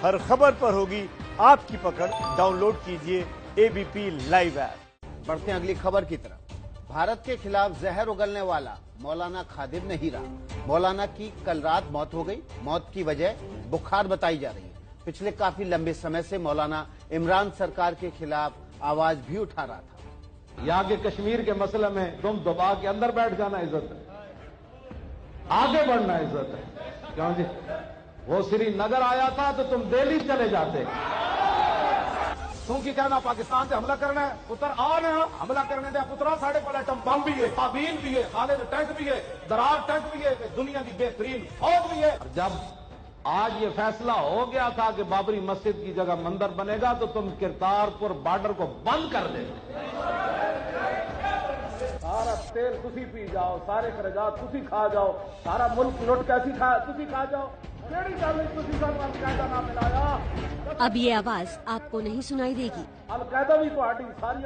ہر خبر پر ہوگی آپ کی پکڑ۔ ڈاؤن لوڈ کیجئے ABP لائیو ایپ۔ بڑھتے ہیں اگلی خبر کی طرف۔ بھارت کے خلاف زہر اگلنے والا مولانا خادم نہیں رہا۔ مولانا کی کل رات موت ہو گئی۔ موت کی وجہ بخار بتائی جا رہی ہے۔ پچھلے کافی لمبے سمے سے مولانا عمران سرکار کے خلاف آواز بھی اٹھا رہا تھا۔ یہاں کے کشمیر کے مسئلے میں تم دبا کے اندر بیٹھ جانا عزت ہے، آگے بڑھنا عزت ہے۔ کیوں جی؟ وہ سری نگر آیا تھا تو تم دہلی چلے جاتے۔ تم کی کہنا پاکستان سے حملہ کرنا ہے، پتر آنے حملہ کرنے دیا پترا ساڑھے پر ایٹم بم بھی ہے، کابین بھی ہے، خالد ٹینک بھی ہے، درار ٹینک بھی ہے، دنیا کی بہترین فوج بھی ہے۔ جب آج یہ فیصلہ ہو گیا تھا کہ بابری مسجد کی جگہ مندر بنے گا تو تم کرتارپور بارڈر کو بند کر دیتے۔ سارا تیل تسی پی جاؤ، سارے خراجات تسی کھا جاؤ، سارا ملک لٹ کیسی تسی کھا جاؤ۔ اب یہ آواز آپ کو نہیں سنائی دے گی۔ القاعدہ بھی پارٹی ساری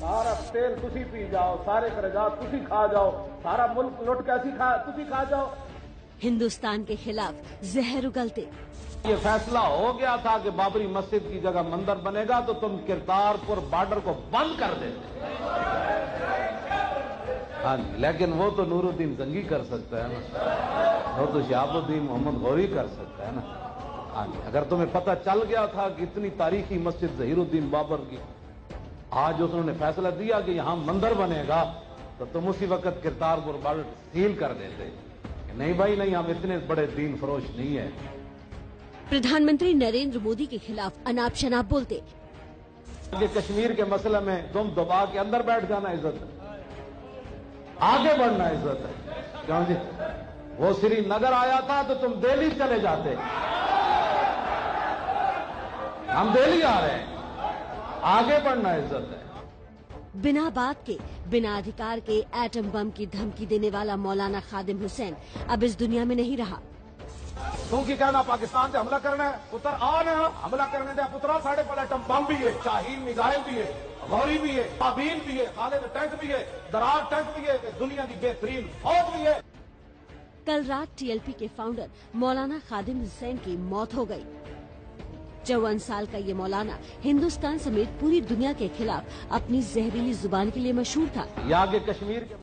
سارا تیل تسی پی جاؤ، سارے خراجات تسی کھا جاؤ، سارا ملک لٹ کیسی تسی کھا جاؤ۔ ہندوستان کے خلاف زہر اگلتے۔ یہ فیصلہ ہو گیا تھا کہ بابری مسجد کی جگہ مندر بنے گا تو تم کرتارپور بارڈر کو بند کر دیتے۔ ہاں جی، لیکن وہ تو نور الدین زنگی کر سکتا ہے نا، وہ تو شہاب الدین محمد غوری کر سکتا ہے نا۔ ہاں جی، اگر تمہیں پتہ چل گیا تھا کہ اتنی تاریخی مسجد ظہیر الدین بابر کی آج انہوں نے فیصلہ دیا کہ یہاں مندر بنے گا تو تم اسی وقت کرتارپور بارڈر سیل کر دیتے۔ نہیں بھائی نہیں، ہم اتنے بڑے دین فروش نہیں ہیں۔ پردھان منتری نریندر مودی کے خلاف اناپ شناپ بولتے۔ کہ کشمیر کے مسئلے میں تم دبا کے اندر بیٹھ جانا عزت ہے، آگے بڑھنا عزت ہے۔ کیوں جی؟ وہ سری نگر آیا تھا تو تم دہلی چلے جاتے۔ ہم دہلی آ رہے ہیں، آگے بڑھنا عزت ہے۔ بنا بات کے، بنا ادھیکار کے ایٹم بم کی دھمکی دینے والا مولانا خادم حسین اب اس دنیا میں نہیں رہا۔ تم کی کہنا پاکستان سے حملہ کرنا ہے، پتر آنے حملہ کرنے دیا پترا ساڑھے پر ایٹم بم بھی ہے، شاہین میزائل بھی ہے، غوری بھی ہے، کابین بھی ہے، خالد ٹینک بھی ہے، درار ٹینک بھی ہے، دنیا کی بہترین فوج بھی ہے۔ کل رات TLP کے فاؤنڈر مولانا خادم حسین کی موت ہو گئی۔ 54 سال کا یہ مولانا ہندوستان سمیت پوری دنیا کے خلاف اپنی زہریلی زبان کے لیے مشہور تھا۔ یہاں کے کشمیر کے